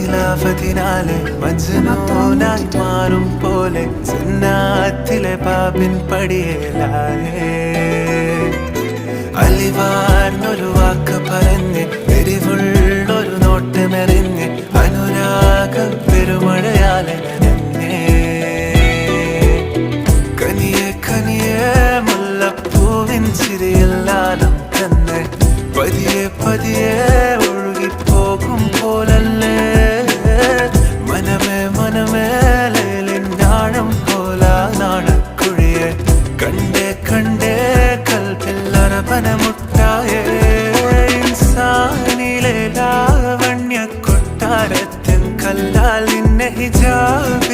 നിലാവതിനാലെ മജ്നൂനായി മാറും പോലെ സുന്നാത്തിലെ പാപിൻ പടിയേലായേ അലിവാർന്നൊരു വാക്ക് പറഞ്ഞ് എരിവുള്ളൊരു നോട്ടമെറിഞ്ഞ് അനുരാഗ പെരുമഴയാലെ നനഞ്ഞേ കനിയെ കനിയെ മുല്ലപ്പൂവിൻ ചിരിയില്ലാലം തന്നെ പതിയെ പതിയെ ഒഴുകിപ്പോകും പോലല്ലേ മനമേ മനമേ ലേലിനാഴം പോലാണക്കുഴിയെ കണ്ടേ കണ്ടേ കൽപ്പില്ലറപനമുട്ടായേ ഇൻസാനിലെ ലാവണ്യ കൊട്ടാരത്തിൻ കല്ലാൽ നിന്നെ ഹിജാബ്